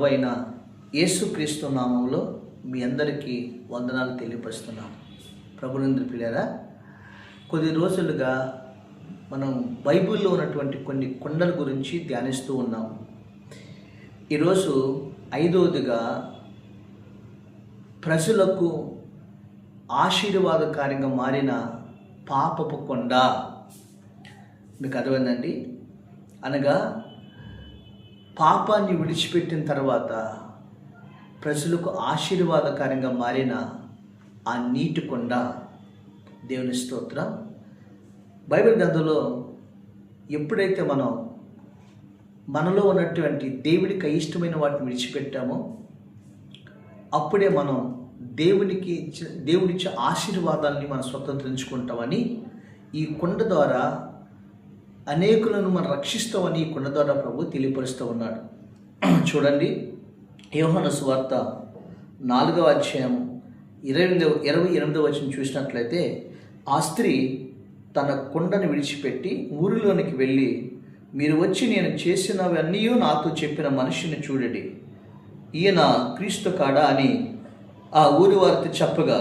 అయిన యేసుక్రీస్తు నామంలో మీ అందరికీ వందనాలు తెలియపరుస్తున్నాను. ప్రభునందు పిల్లారా, కొద్ది రోజులుగా మనం బైబిల్లో ఉన్నటువంటి కొన్ని కొండల గురించి ధ్యానిస్తూ ఉన్నాం. ఈరోజు 5వదిగా ప్రజలకు ఆశీర్వాదకార్యంగా మారిన పాపపు కొండ. మీకు అర్థమైందండి? అనగా పాపాన్ని విడిచిపెట్టిన తర్వాత ప్రజలకు ఆశీర్వాదకరంగా మారిన ఆ నీటి కొండ. దేవుని స్తోత్రం. బైబిల్ గ్రంథంలో ఎప్పుడైతే మనలో ఉన్నటువంటి దేవుడికి ఇష్టమైన వాటిని విడిచిపెట్టామో అప్పుడే మనం దేవుడిచ్చే ఆశీర్వాదాన్ని మనం స్వతంత్రించుకుంటామని, ఈ కొండ ద్వారా అనేకులను మనం రక్షిస్తామని ఈ కొండ ద్వారా ప్రభు తెలియపరుస్తూ ఉన్నాడు. చూడండి, యోహాను సువార్త 4వ అధ్యాయం 28వ వచనం చూసినట్లయితే, ఆ స్త్రీ తన కొండను విడిచిపెట్టి ఊరిలోనికి వెళ్ళి, మీరు వచ్చి నేను చేసినవన్నీ నాతో చెప్పిన మనిషిని చూడండి, ఈయన క్రీస్తు కాడా అని ఆ ఊరి వారితో చెప్పగా,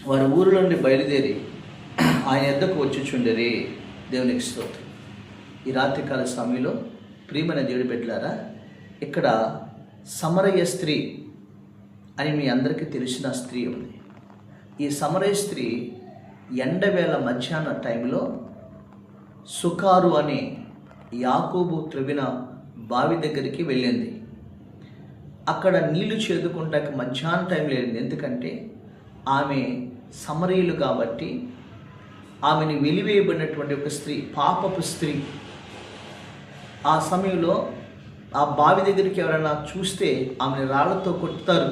వారి ఊరిలో నుండి బయలుదేరి ఆయన యొద్దకు వచ్చుచుండెరి. దేవునికి స్తోత్రం. ఈ రాత్రికాల సమయంలో ప్రియమైన దేవుడి బిడ్డలారా, ఇక్కడ సమరయ స్త్రీ అని మీ అందరికీ తెలిసిన స్త్రీ ఉంది. ఈ సమరయ స్త్రీ ఎండవేళ మధ్యాహ్న టైంలో సుకారు అనే యాకోబు త్రవ్విన బావి దగ్గరికి వెళ్ళింది. అక్కడ నీళ్లు చేదుకుంటాక మధ్యాహ్నం టైంలో వెళ్ళింది. ఎందుకంటే ఆమె సమరయులు కాబట్టి ఆమెను వెలివేయబడినటువంటి ఒక స్త్రీ, పాపపు స్త్రీ. ఆ సమయంలో ఆ బావి దగ్గరికి ఎవరైనా చూస్తే ఆమెను రాళ్లతో కొట్టుతారు.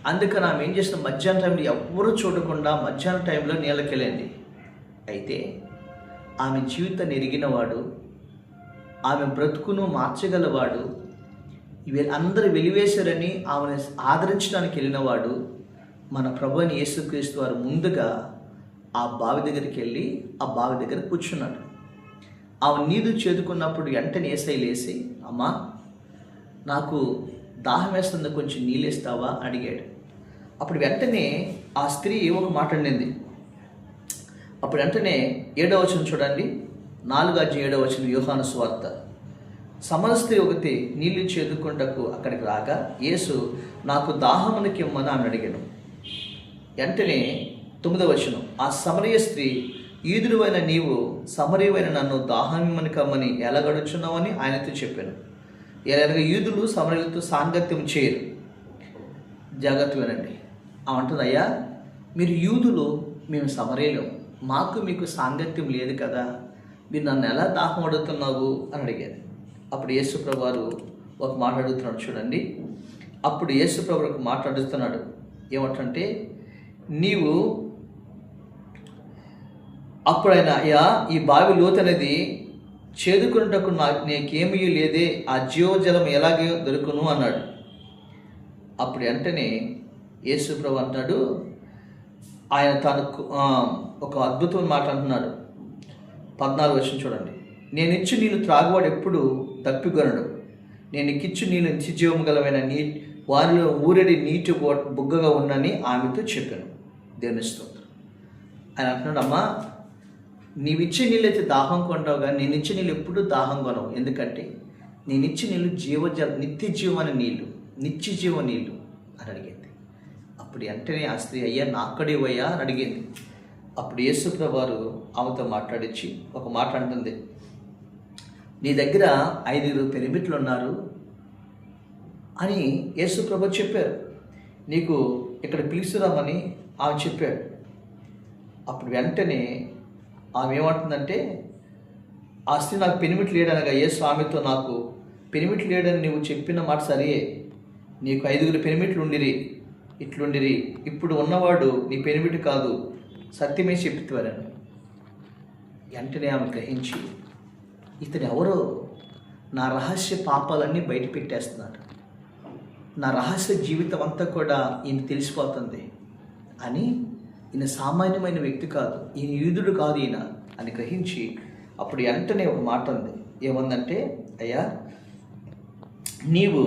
అందుకని ఆమె ఏం చేసిన, మధ్యాహ్నం టైంలో ఎవ్వరూ చూడకుండా మధ్యాహ్నం టైంలో నీళ్ళకి వెళ్ళండి. అయితే ఆమె జీవితాన్ని ఎరిగినవాడు, ఆమె బ్రతుకును మార్చగలవాడు, అందరూ వెలివేశారని ఆమెను ఆదరించడానికి వెళ్ళినవాడు మన ప్రభు అయిన యేసుక్రీస్తు వారు ముందుగా ఆ బావి దగ్గరికి వెళ్ళి ఆ బావి దగ్గర కూర్చున్నాడు. ఆమె నీరు చేదుకున్నప్పుడు వెంటనే యేసయ్య లేసి, అమ్మా నాకు దాహం వేస్తుంది, కొంచెం నీళ్ళు ఇస్తావా అడిగాడు. అప్పుడు వెంటనే ఆ స్త్రీ ఒక మాట అనింది. అప్పుడు వెంటనే 7వ వచనం చూడండి, 4వ వచనం యోహాను సువార్త. సమర స్త్రీ ఒకటి నీళ్లు చేదుకుంటకు అక్కడికి రాగా, యేసు నాకు దాహమునికి ఇమ్మని ఆమె అడిగాను. వెంటనే 9వ వచనం, ఆ సమరయ స్త్రీ, యూదుడైన నీవు సమరయువైన నన్ను దాహమిమ్మని కమ్మని ఎలా గడుచున్నావని ఆయనతో చెప్పాను. ఎలాగ యూదులు సమరయులతో సాంగత్యం చేయరు. జాగ్రత్త వినండి. అంటుంది, అయ్యా మీరు యూదులు, మేము సమరయులం, మాకు మీకు సాంగత్యం లేదు కదా, మీరు నన్ను ఎలా దాహం అడుగుతున్నావు అని అడిగారు. అప్పుడు యేసుప్రభు వారు ఒక మాట అడుగుతున్నాడు. చూడండి, అప్పుడు యేసుప్రభు ఒక మాట అడుగుతున్నాడు. ఏమంటే, నీవు అప్పుడైనా, అయ్యా ఈ బావి లోతు అనేది చేదుకున్నటకు నీకేమీ లేదే, ఆ జీవజలం ఎలాగే దొరుకును అన్నాడు. అప్పుడు వెంటనే యేసుప్రభు అంటాడు, ఆయన తాను ఒక అద్భుతమైన మాట అంటున్నాడు. 14వ వచనం చూడండి, నేను ఇచ్చు నీళ్ళు త్రాగువాడు ఎప్పుడు తప్పికొనడు, నేను ఇచ్చు నీళ్ళు నిత్యజీవం గలమైన వారిలో ఊరడి నీటి బుగ్గగా ఉన్నని ఆమెతో చెప్పాను. దేవుని స్తోత్రం. ఆయన అంటున్నాడు, అమ్మా నీవిచ్చే నీళ్ళు అయితే దాహం కొంటావు, కానీ నేను ఇచ్చే నీళ్ళు ఎప్పుడూ దాహం కొనవు. ఎందుకంటే నేను ఇచ్చే నీళ్ళు నిత్య జీవమైన నీళ్ళు, నిత్య జీవ నీళ్ళు అని అడిగింది. అప్పుడు వెంటనే ఆ స్త్రీ, అయ్యా నాక్కడేవయ్యా అని అడిగింది. అప్పుడు యేసుప్రభు వారు ఆమెతో మాట్లాడించి ఒక మాట అంటుంది, నీ దగ్గర 5 పెనిమిట్లు ఉన్నారు అని యేసుప్రభు చెప్పారు, నీకు ఇక్కడ పిలుచురామని ఆమె చెప్పాడు. అప్పుడు వెంటనే ఆమె ఏమంటుందంటే, ఆ స్త్రీ నాకు పెనిమిట్లు లేడనగా యేసు ఆమెతో, నాకు పెనిమిట్లు లేడని నువ్వు చెప్పిన మాట సరే, నీకు 5 పెనిమిట్లు ఉండిరి, ఇట్లుండిరి, ఇప్పుడు ఉన్నవాడు నీ పెనిమిటి కాదు, సత్యమే చెప్తారని. వెంటనే ఆమె గ్రహించి, ఇతడు ఎవరో నా రహస్య పాపాలన్నీ బయట పెట్టేస్తున్నాడు, నా రహస్య జీవితం అంతా కూడా ఈయన తెలిసిపోతుంది అని, ఈయన సామాన్యమైన వ్యక్తి కాదు, ఈయన యూదుడు కాదు ఈయన అని గ్రహించి అప్పుడు వెంటనే ఒక మాట ఉంది. ఏమందంటే, అయ్యా నీవు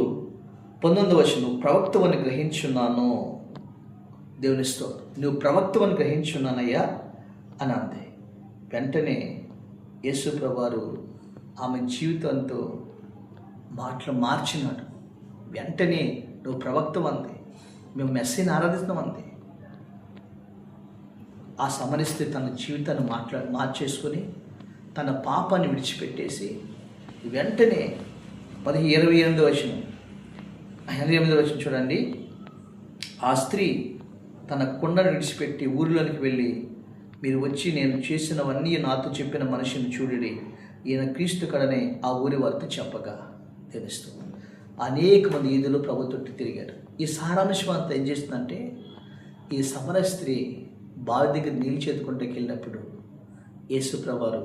19వ వచనం, నువ్వు ప్రవక్తవని గ్రహించున్నాను. దేవునిస్తో నువ్వు ప్రవక్తవని గ్రహించున్నానయ్యా అని అంది. వెంటనే యేసు ప్రభువారు ఆమె జీవితంతో మాటలు మార్చినాడు. వెంటనే నువ్వు ప్రవక్తవంది, మేము మెస్సీని ఆరాధిస్తామంది. ఆ సమరస్త్రీ తన జీవితాన్ని మార్చేసుకొని తన పాపాన్ని విడిచిపెట్టేసి వెంటనే 28వ వచనం చూడండి. ఆ స్త్రీ తన కుండను విడిచిపెట్టి ఊరిలోనికి వెళ్ళి, మీరు వచ్చి నేను చేసినవన్నీ నాతో చెప్పిన మనిషిని చూడుడి, ఈయన క్రీస్తు కడనే ఆ ఊరి వారితో చెప్పగా తెలుస్తుంది. అనేక మంది ఈదులు ప్రభు తొట్టి తిరిగారు. ఈ సారాంశం అంతా ఏం చేస్తుందంటే, ఈ సమర స్త్రీ బావి దగ్గర నీళ్ళు చేతుకుంటకి వెళ్ళినప్పుడు యేసు ప్రభువారు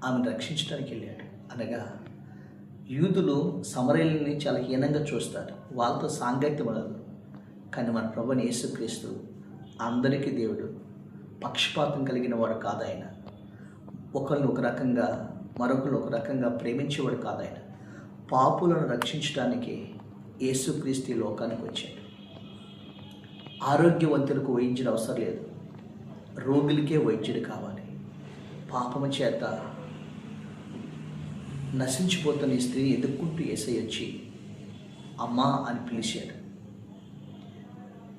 ఆమెను రక్షించడానికి వెళ్ళాడు. అనగా యూదులు సమరయుల్ని చాలా హీనంగా చూస్తారు, వాళ్ళతో సాంగత్యం ఉండదు. కానీ మన ప్రభుని యేసుక్రీస్తు అందరికీ దేవుడు, పక్షపాతం కలిగిన వాడు కాదు ఆయన. ఒకరిని ఒక రకంగా మరొకరు ఒక రకంగా ప్రేమించేవాడు కాదు ఆయన. పాపులను రక్షించడానికి యేసుక్రీస్తు ఈ లోకానికి వచ్చాడు. ఆరోగ్యవంతులకు వైద్యుడు అవసరం లేదు, రోగులకే వైద్యుడు కావాలి. పాపము చేత నశించిపోతున్న ఈ స్త్రీని ఎదుర్కొంటూ యేసయ్య వచ్చి అమ్మా అని పిలిచాడు.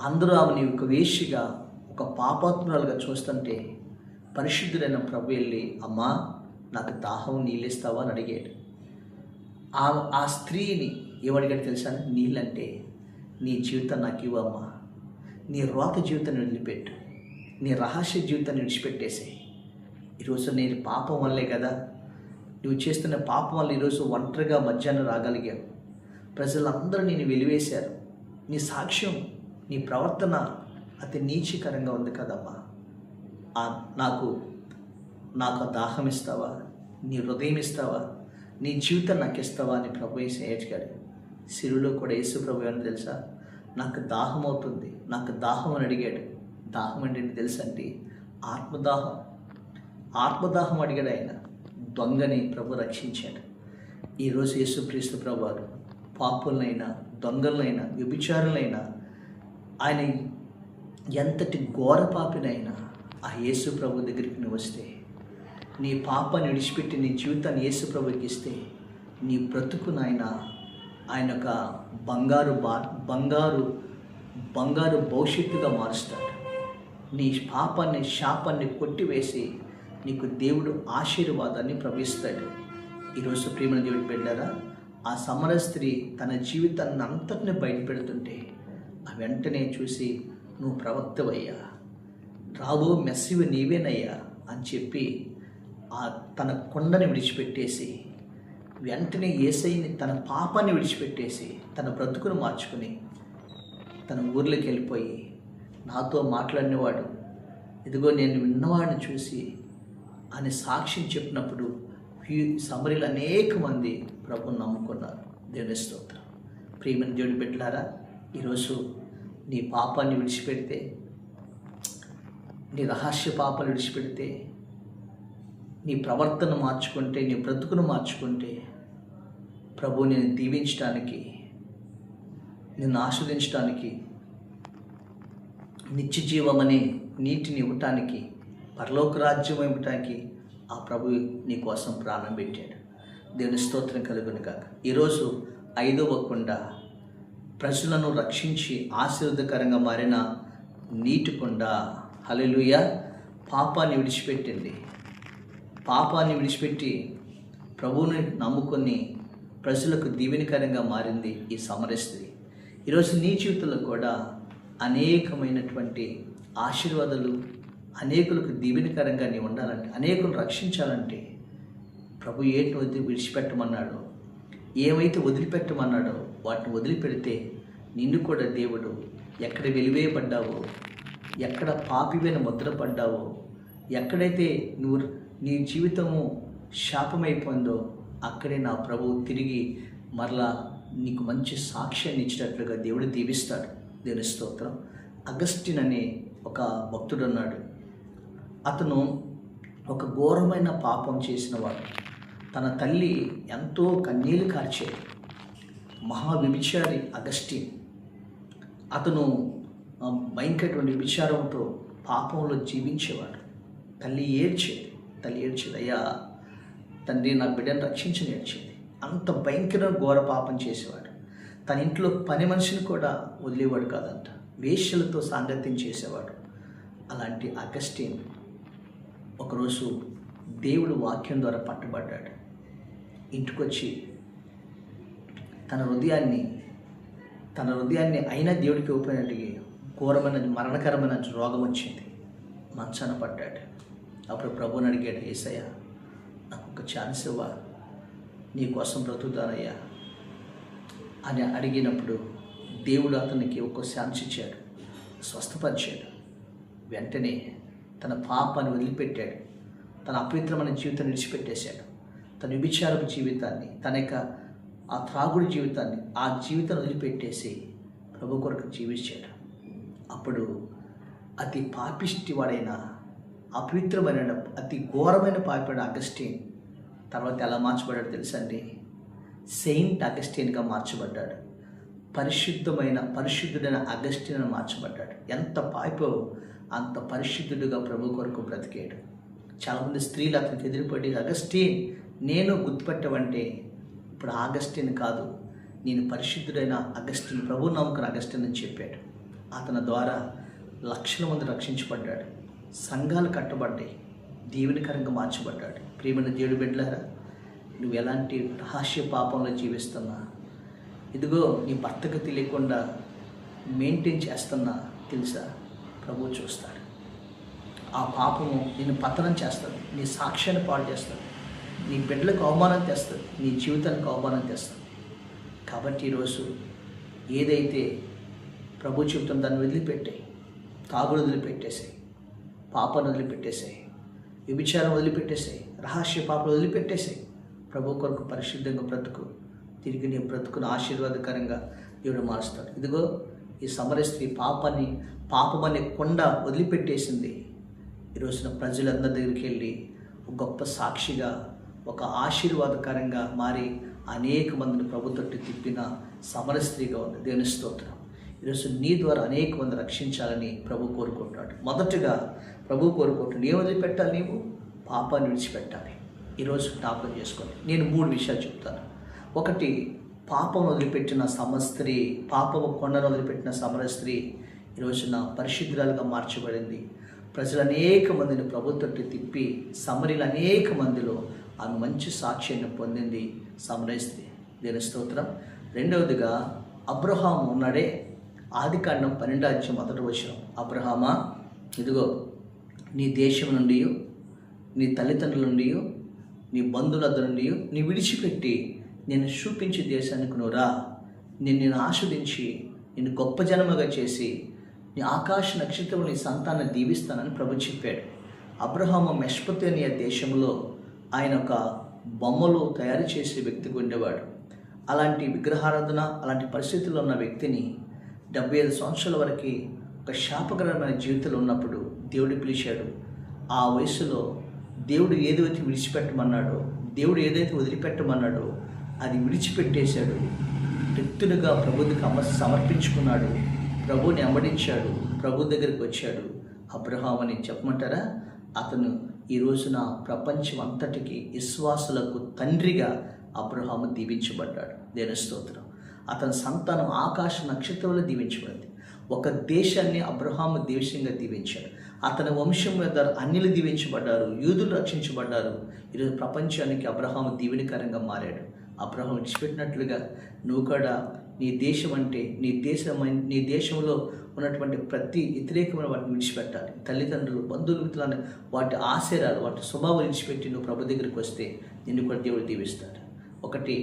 అందరూ ఆమెని ఒక వేశ్యగా, ఒక పాపాత్మురాలుగా చూస్తుంటే పరిశుద్ధుడైన ప్రభు వెళ్ళి, అమ్మా నాకు దాహం నీళ్ళిస్తావా అని అడిగాడు. ఆ స్త్రీని ఏమడిగాడు తెలుసా? నీళ్ళంటే నీ జీవితం నాకు ఇవ్వమ్మా, నీ రోత జీవితాన్ని వదిలిపెట్టు, నీ రహస్య జీవితాన్ని విడిచిపెట్టేసే. ఈరోజు నేను పాపం వల్లే కదా, నువ్వు చేస్తున్న పాపం వల్ల ఈరోజు ఒంటరిగా మధ్యాహ్నం రాగలిగావు. ప్రజలందరూ నేను వెలివేశారు. నీ సాక్ష్యం, నీ ప్రవర్తన అతి నీచకరంగా ఉంది కదమ్మా. నాకు దాహం ఇస్తావా, నీ హృదయం ఇస్తావా, నీ జీవితం నాకు ఇస్తావా అని ప్రభు అడిగాడు. సిరులో కూడా యేసు ప్రభు అని తెలుసా, నాకు దాహం అవుతుంది, నాకు దాహం అని అడిగాడు. దాహం అంటే తెలుసా అంటే ఆత్మదాహం అడిగాడు ఆయన. దొంగని ప్రభు రక్షించాడు. ఈరోజు యేసుక్రీస్తు ప్రభువారు పాపులనైనా, దొంగలనైనా, వ్యభిచారులైనా, ఆయన ఎంతటి ఘోర పాపినైనా ఆ యేసు ప్రభు దగ్గరికి నువ్వు వస్తే, నీ పాపాన్ని విడిచిపెట్టి నీ జీవితాన్ని యేసు ప్రభుకి ఇస్తే, నీ బ్రతుకునైనా ఆయన ఒక బంగారు భవిష్యత్తుగా మారుస్తాడు. నీ పాపాన్ని, శాపాన్ని కొట్టివేసి నీకు దేవుడు ఆశీర్వాదాన్ని ప్రవహిస్తాడు. ఈరోజు ప్రియమైన దేవుడు బిడ్డలారా, ఆ సమర స్త్రీ తన జీవితాన్ని అంతటిని బయటపెడుతుంటే ఆ వెంటనే చూసి, నువ్వు ప్రవక్తవయ్యా, రాబో మెస్సివి నీవేనయ్యా అని చెప్పి తన కొండని విడిచిపెట్టేసి వెంటనే యేసయ్యని, తన పాపాన్ని విడిచిపెట్టేసి తన బ్రతుకును మార్చుకుని తన ఊర్లోకి వెళ్ళిపోయి, నాతో మాట్లాడినవాడు ఇదిగో నేను విన్నవాడిని చూసి అని సాక్ష్యం చెప్పినప్పుడు ఈ సమరీలు అనేక మంది ప్రభువుని నమ్ముకున్నారు. దేవుని స్తోత్రం. ప్రియమైన దేవుని బిడ్డలారా, ఈరోజు నీ పాపాన్ని విడిచిపెడితే, నీ రహస్య పాపాలు విడిచిపెడితే, నీ ప్రవర్తన మార్చుకుంటే, నీ బ్రతుకును మార్చుకుంటే, ప్రభు నేను దీవించడానికి, నిన్ను ఆస్వాదించడానికి, నిత్య జీవమనే నీటిని ఇవ్వటానికి, పరలోక రాజ్యం ఇవ్వటానికి ఆ ప్రభు నీ కోసం ప్రాణం పెట్టాడు. దేవుని స్తోత్రం కలుగును గాక. ఈరోజు 5వ కుండ ప్రజలను రక్షించి ఆశీర్వాదకరంగా మారిన నీటి కుండ. హల్లెలూయా. పాపాన్ని విడిచిపెట్టింది. పాపాన్ని విడిచిపెట్టి ప్రభువుని నమ్ముకొని ప్రజలకు దీవెనకరంగా మారింది ఈ సమర స్త్రీ. ఈరోజు నీ జీవితంలో కూడా అనేకమైనటువంటి ఆశీర్వాదాలు, అనేకులకు దీవెనకరంగా నీ ఉండాలంటే, అనేకులను రక్షించాలంటే ప్రభు ఏటిని విడిచిపెట్టమన్నాడో, ఏమైతే వదిలిపెట్టమన్నాడో వాటిని వదిలిపెడితే నిన్ను కూడా దేవుడు ఎక్కడ వెలివేయబడ్డావో, ఎక్కడ పాపివైన ముద్రపడ్డావో, ఎక్కడైతే నీ జీవితము శాపమైపోయిందో అక్కడే నా ప్రభువు తిరిగి మరలా నీకు మంచి సాక్ష్యాన్ని ఇచ్చినట్లుగా దేవుడు దీవిస్తాడు. దేవుని స్తోత్రం. అగస్టిన్ అనే ఒక భక్తుడు ఉన్నాడు. అతను ఒక ఘోరమైన పాపం చేసినవాడు. తన తల్లి ఎంతో కన్నీళ్లు కార్చేది. మహావ్యభిచారి అగస్టిన్. అతను భయంకరమైన విచారంతో పాపంలో జీవించేవాడు. తల్లి ఏడ్చేది, అయ్యా తండ్రి నా బిడ్డను రక్షించని ఏడ్చేది. అంత భయంకరమైన ఘోర పాపం చేసేవాడు. తన ఇంట్లో పని మనిషిని కూడా వదిలేవాడు కాదంట. వేశ్యలతో సాంగత్యం చేసేవాడు. అలాంటి అగస్టిన్ ఒకరోజు దేవుడు వాక్యం ద్వారా పట్టుబడ్డాడు. ఇంటికొచ్చి తన హృదయాన్ని అయినా దేవుడికి ఇవ్వకపోయినట్టుగా ఘోరమైన మరణకరమైన రోగం వచ్చింది. మంచాన పడ్డాడు. అప్పుడు ప్రభువుని అడిగాడు, యేసయ్యా నాకు ఒక ఛాన్స్ ఇవ్వా, నీ కోసం బ్రతుకుతానయ్యా అని అడిగినప్పుడు దేవుడు అతనికి ఒక ఛాన్స్ ఇచ్చాడు, స్వస్థపరిచాడు. వెంటనే తన పాపాన్ని వదిలిపెట్టాడు. తన అపవిత్రమైన జీవితాన్ని విడిచిపెట్టేశాడు. తన వ్యభిచారపు జీవితాన్ని, తన యొక్క ఆ త్రాగుడి జీవితాన్ని, ఆ జీవితాన్ని వదిలిపెట్టేసి ప్రభు కొరకు జీవించాడు. అప్పుడు అతి పాపిష్టి వాడైన, అపవిత్రమైన, అతి ఘోరమైన పాపివాడు అగస్టిన్ తర్వాత ఎలా మార్చబడ్డాడు తెలుసండి? సెయింట్ అగస్టిన్గా మార్చబడ్డాడు. పరిశుద్ధుడైన అగస్టిన్ అని మార్చబడ్డాడు. ఎంత పాపో అంత పరిశుద్ధుడిగా ప్రభు కొరకు బ్రతికాడు. చాలామంది స్త్రీలు అతనికి ఎదురుపడి, అగస్టిన్ నేను గుర్తుపెట్టవంటే, ఇప్పుడు ఆగస్టిన్ కాదు, నేను పరిశుద్ధుడైన అగస్టిన్, ప్రభు నమ్ముకున్న అగస్టిన్ అని చెప్పాడు. అతని ద్వారా లక్షల మంది రక్షించబడ్డాడు. సంఘాలు కట్టబడ్డాయి. దీవెనకరంగా మార్చబడ్డాడు. ప్రియమైన దేవుడి బిడ్డలారా, నువ్వు ఎలాంటి రహస్య పాపంలో జీవిస్తున్నా, ఇదిగో నీ భర్తకు తెలియకుండా మెయింటైన్ చేస్తున్నా తెలుసా, ప్రభువు చూస్తాడు. ఆ పాపము నిన్ను పతనం చేస్తుంది, నీ సాక్ష్యాన్ని పాడు చేస్తుంది, నీ బిడ్డలకు అవమానం తెస్తుంది, నీ జీవితానికి అవమానం తెస్తుంది. కాబట్టి ఈరోజు ఏదైతే ప్రభు చెబుతుందో దాన్ని వదిలిపెట్టాయి. తాగుడు వదిలిపెట్టేసాయి, పాపాన్ని వదిలిపెట్టేసాయి, వ్యభిచారం వదిలిపెట్టేసాయి, రహస్య పాపలు వదిలిపెట్టేసాయి. ప్రభు కొరకు పరిశుద్ధంగా బ్రతుకు. తిరిగి నీ బ్రతుకును ఆశీర్వాదకరంగా దేవుడు మారుస్తాడు. ఇదిగో ఈ సమరయ స్త్రీ పాపమనే కొండ వదిలిపెట్టేసింది. ఈరోజున ప్రజలందరి దగ్గరికి వెళ్ళి ఒక గొప్ప సాక్షిగా, ఒక ఆశీర్వాదకరంగా మారి అనేక మందిని ప్రభు తట్టు తిప్పిన సమరయ స్త్రీగా ఉంది. దేవుని స్తోత్రం. ఈరోజు నీ ద్వారా అనేక మంది రక్షించాలని ప్రభు కోరుకుంటున్నాడు. మొదటగా ప్రభు కోరుకుంటున్నాడు, ఏం వదిలిపెట్టాలి? నీవు పాపాన్ని విడిచిపెట్టాలి. ఈరోజు జ్ఞాపకం చేసుకోండి. నేను 3 విషయాలు చెప్తాను. ఒకటి, పాపం వదిలిపెట్టిన సమస్త్రీ, పాపము కొండను వదిలిపెట్టిన సమరయ స్త్రీ ఈరోజున పరిశుద్ధురాలుగా మార్చబడింది. ప్రజలు అనేక మందిని ప్రభు తట్టు తిప్పి సమరీలు అనేక మందిలో ఆమె మంచి సాక్ష్యాన్ని పొందింది సమరయ స్త్రీ. దేవుని స్తోత్రం. రెండవదిగా, అబ్రహాము ఉన్నాడే, ఆదికాండం 12:1 అబ్రహామా, ఇదిగో నీ దేశం నుండి, నీ తల్లిదండ్రుల నుండి, నీ బంధువుల నుండి నీ విడిచిపెట్టి నేను చూపించే దేశానికి నువ్వు రా. నేను ఆస్వాదించి నిన్ను గొప్ప జనముగా చేసి నీ ఆకాశ నక్షత్రములు నీ సంతానాన్ని దీవిస్తానని ప్రభు చెప్పాడు. అబ్రహాము మెస్పొతేమియా దేశంలో ఆయన ఒక బొమ్మలు తయారు చేసే వ్యక్తిగా ఉండేవాడు. అలాంటి విగ్రహారాధన, అలాంటి పరిస్థితుల్లో ఉన్న వ్యక్తిని 75 సంవత్సరాల వరకు ఒక శాపకరమైన జీవితంలో ఉన్నప్పుడు దేవుడు పిలిచాడు. ఆ వయసులో దేవుడు ఏదైతే విడిచిపెట్టమన్నాడో, దేవుడు ఏదైతే వదిలిపెట్టమన్నాడో అది విడిచిపెట్టేశాడు. రిక్తునిగా ప్రభువుకి సమర్పించుకున్నాడు. ప్రభువుని వెంబడించాడు. ప్రభు దగ్గరికి వచ్చాడు. అబ్రహాం అని చెప్పమంటారా? అతను ఈ రోజున ప్రపంచం అంతటికి విశ్వాసులకు తండ్రిగా అబ్రహాము దీవించబడ్డాడు. దేవుని స్తోత్రం. అతని సంతానం ఆకాశ నక్షత్రంలో దీవించబడింది. ఒక దేశాన్ని అబ్రహాము దేశంగా దీవించాడు. అతని వంశం మీద అన్యులు దీవించబడ్డారు, యూదులు రక్షించబడ్డారు. ఈరోజు ప్రపంచానికి అబ్రహాము దీవెనకరంగా మారాడు. అబ్రహాము విడిచిపెట్టినట్లుగా నువ్వు కూడా నీ దేశం అంటే నీ దేశంలో ఉన్నటువంటి ప్రతి వ్యతిరేకమైన వాటిని విడిచిపెట్టాలి. తల్లిదండ్రులు, బంధువులు, మిత్రులను, వాటి ఆశయాలు, వాటి స్వభావం విడిచిపెట్టి నువ్వు ప్రభు దగ్గరికి వస్తే నిన్ను కూడా దేవుడు దీవిస్తాడు. ఒకటి,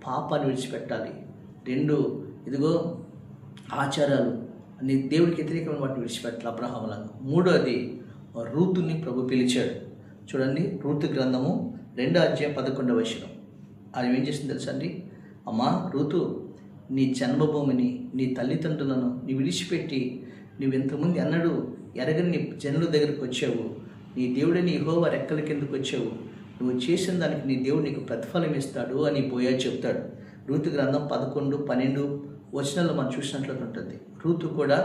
పాపాన్ని విడిచిపెట్టాలి. 2, ఇదిగో ఆచారాలు, నీ దేవుడికి వ్యతిరేకమైన వాటిని విడిచిపెట్టాలి అబ్రహాములాగా. 3వది, రూతుని ప్రభు పిలిచాడు. చూడండి, రూతు గ్రంథము 2:11 అది ఏం చేసింది తెలుసా అండి? అమ్మా రూతు, నీ జన్మభూమిని, నీ తల్లిదండ్రులను నీ విడిచిపెట్టి నువ్వు ఇంతకుముందు ఎన్నడూ ఎరగని నీ జనుల దగ్గరికి వచ్చావు. నీ దేవుడిని యెహోవా రెక్కల కిందకు వచ్చావు. నువ్వు చేసిన దానికి నీ దేవుడు నీకు ప్రతిఫలం ఇస్తాడు అని బోయా చెప్తాడు. రూతు గ్రంథం 11, 12 వచనాల్లో మనం చూసినట్లయితే ఉంటుంది. రూతు కూడా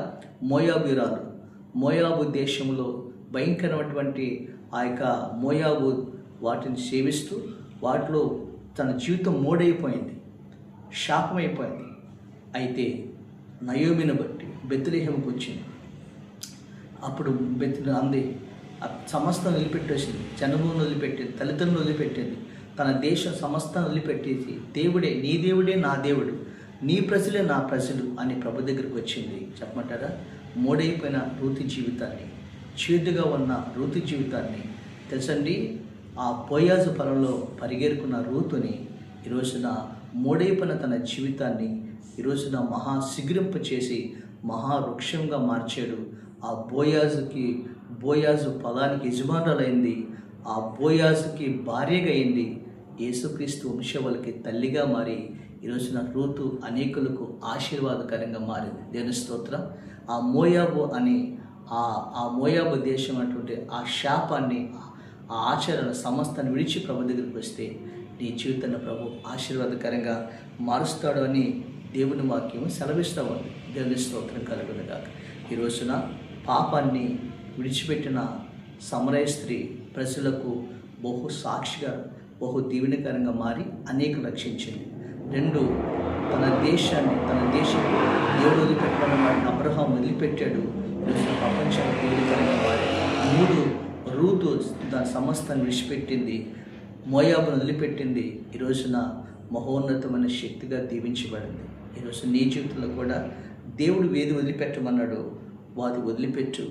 మోయాబీరాలు. మోయాబు దేశంలో భయంకరమైనటువంటి ఆ యొక్క మోయాబు వాటిని సేవిస్తూ వాటిలో తన జీవితం మోడైపోయింది, శాపమైపోయింది. అయితే నయోమిని బట్టి బెత్లెహేముకు వచ్చింది. అప్పుడు అంది సమస్తం వదిలిపెట్టేసింది, జన్మభూమిని వదిలిపెట్టింది, తల్లిదండ్రులను వదిలిపెట్టింది, తన దేశం సమస్తం వదిలిపెట్టేసి దేవుడే నీ దేవుడే నా దేవుడు, నీ ప్రజలే నా ప్రజలు అని ప్రభు దగ్గరికి వచ్చింది. చెప్పమంటారా? మోడైపోయిన రూతు జీవితాన్ని, చేదుగా ఉన్న రూతు జీవితాన్ని తెలుసండి, ఆ బోయాజు పొలంలో పరిగెరుకున్న రూతుని ఈరోజున మోడైపోయిన తన జీవితాన్ని ఈరోజున మహా సిగురింప చేసి మహావృక్షంగా మార్చాడు. ఆ బోయాజు పొలానికి యజమానురాలైంది, ఆ బోయాజుకి భార్యగా అయింది, యేసుక్రీస్తు వంశవలకి తల్లిగా మారి ఈరోజున రూతు అనేకులకు ఆశీర్వాదకరంగా మారింది. దేవుని స్తోత్రం. ఆ మోయాబు దేశం అటువంటి ఆ శాపాన్ని, ఆ ఆచరణ సమస్తాన్ని విడిచి ప్రభు దగ్గరికి వస్తే నీ జీవితాన్ని ప్రభు ఆశీర్వాదకరంగా మారుస్తాడు అని దేవుని వాక్యం సెలవిస్తూ ఉంది. దేవుని స్తోత్రం కలుగునుగాక. ఈ రోజున పాపాన్ని విడిచిపెట్టిన సమరయ స్త్రీ ప్రజలకు బహు సాక్షిగా, బహు దీవెనకరంగా మారి అనేక రక్షించింది. 2, తన దేశం దేవుడు వదిలిపెట్టడం వాడిని అబ్రహాం వదిలిపెట్టాడు, ఈరోజున ప్రపంచానికి దీవెనకరంగా మారి. 3, రూతు దాని సమస్తాన్ని విడిచిపెట్టింది, మోయాబును వదిలిపెట్టింది, ఈ రోజున మహోన్నతమైన శక్తిగా దీవించబడింది. ఈరోజు నీ జీవితంలో కూడా దేవుడు ఏది వదిలిపెట్టమన్నాడో వాది వదిలిపెట్టు.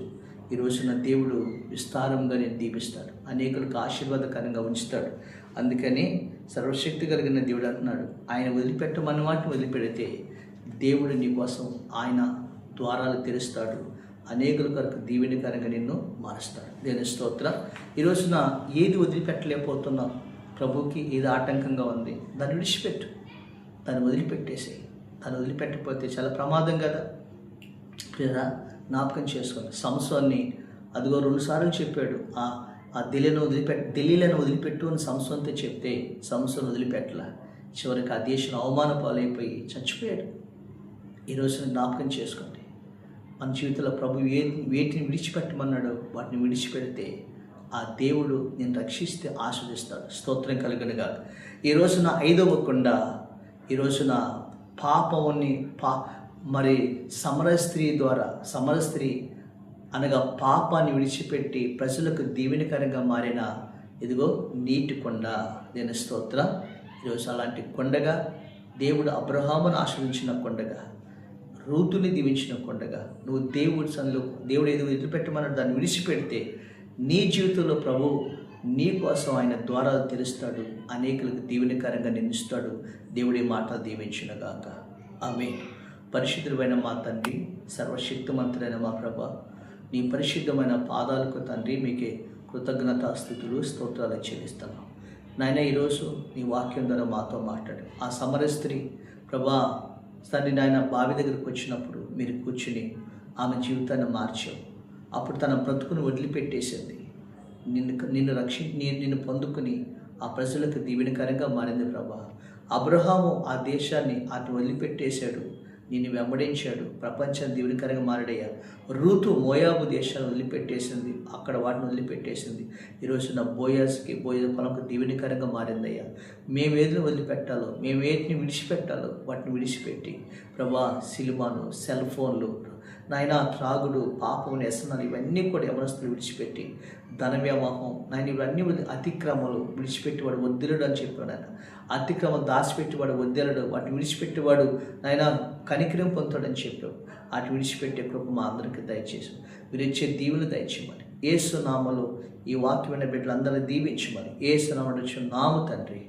ఈ రోజున దేవుడు విస్తారంగా నేను దీపిస్తాడు, అనేకులకు ఆశీర్వాదకరంగా ఉంచుతాడు. అందుకని సర్వశక్తి కలిగిన దేవుడు అంటున్నాడు, ఆయన వదిలిపెట్టమన్న వాటిని వదిలిపెడితే దేవుడు నీ కోసం ఆయన ద్వారాలు తెరుస్తాడు, అనేకుల కొరకు దీవెనకరంగా నిన్ను మారుస్తాడు. దేవుని స్తోత్రం. ఈ రోజున ఏది వదిలిపెట్టలేకపోతున్నావు, ప్రభువుకి ఏది ఆటంకంగా ఉంది, దాన్ని విడిచిపెట్టు, దాన్ని వదిలిపెట్టేసేయి. దాన్ని వదిలిపెట్టకపోతే చాలా ప్రమాదం కదా. లేదా జ్ఞాపకం చేసుకోండి, సంసోన్ని అదిగో 2 సార్లు చెప్పాడు, ఆ దిలీలను వదిలిపెట్టు అని సంసోన్తో చెప్తే సంసోన్ వదిలిపెట్టలా. చివరికి ఆ దేశం అవమాన పాలైపోయి చచ్చిపోయాడు. ఈ రోజున జ్ఞాపకం చేసుకోండి, మన జీవితంలో ప్రభు వేటిని విడిచిపెట్టమన్నాడో వాటిని విడిచిపెడితే ఆ దేవుడు నేను రక్షిస్తే ఆస్వాదిస్తాడు. స్తోత్రం కలుగునుగా. ఈ రోజున 5వ కొండ, ఈ రోజున పాపముని మరి సమరయ స్త్రీ అనగా పాపాన్ని విడిచిపెట్టి ప్రజలకు దీవెనకరంగా మారిన ఇదిగో నీటి కొండ. దేని స్తోత్రం. ఈరోజు అలాంటి కొండగా దేవుడు అబ్రహామును ఆశ్రయించిన కొండగా, రూతుని దీవించిన కొండగా నువ్వు దేవుడు ఏదో వదిలిపెట్టమన్నాడు దాన్ని విడిచిపెడితే నీ జీవితంలో ప్రభు నీ కోసం ఆయన ద్వారాలు తెరుస్తాడు, అనేకులకు దీవెనకరంగా నిలుస్తాడు. దేవుడి మాట దీవించునుగాక. ఆమేన్. పరిశుద్ధమైన మా తండ్రి, సర్వశక్తిమంతుడైన మా ప్రభా, నీ పరిశుద్ధమైన పాదాలకు తండ్రి మీకే కృతజ్ఞతాస్తుతులు స్తోత్రాలు చెల్లిస్తున్నాం. నాయన ఈరోజు నీ వాక్యం ద్వారా మాతో మాట్లాడు. ఆ సమరయ స్త్రీ ప్రభా తండ్రి నాయన బావి దగ్గరికి వచ్చినప్పుడు మీరు కూర్చుని ఆమె జీవితాన్ని మార్చావు. అప్పుడు తన బ్రతుకును వదిలిపెట్టేసింది, నిన్ను పొందుకుని ఆ ప్రజలకు దీవెనకరంగా మారింది ప్రభా. అబ్రహాము ఆ దేశాన్ని అటు వదిలిపెట్టేశాడు, నిన్ను వెంబడించాడు, ప్రపంచాన్ని దీవెనకరంగా మారడయ్యా. రూతు మోయాబు దేశాన్ని వదిలిపెట్టేసింది, అక్కడ వాటిని వదిలిపెట్టేసింది. ఈరోజు నా బోయాజు పొలంకు దీవెనకరంగా మారిందయ్యా. మేము ఏదిని వదిలిపెట్టాలో, మేము వేటిని విడిచిపెట్టాలో వాటిని విడిచిపెట్టి ప్రభా సినిమాలు, సెల్ ఫోన్లు, నాయన త్రాగుడు, పాపం, వ్యసనాలు ఇవన్నీ కూడా యవనస్తులు విడిచిపెట్టి ధన వ్యామోహం నాయన ఇవన్నీ అతిక్రమలు విడిచిపెట్టేవాడు వద్దులడు అని చెప్పాడు ఆయన. అతిక్రమం దాచిపెట్టేవాడు వద్దులడు, వాటిని విడిచిపెట్టేవాడు నాయన కనికరం పొందుతాడని చెప్పావు. వాటిని విడిచిపెట్టే కృప మా అందరికీ దయచేసి మీరు ఇచ్చే దీవులు దయచేయమని యేసు నామములో ఈ వాక్యమైన బిడ్డలందరూ దీవించమని యేసు నామములో తండ్రి.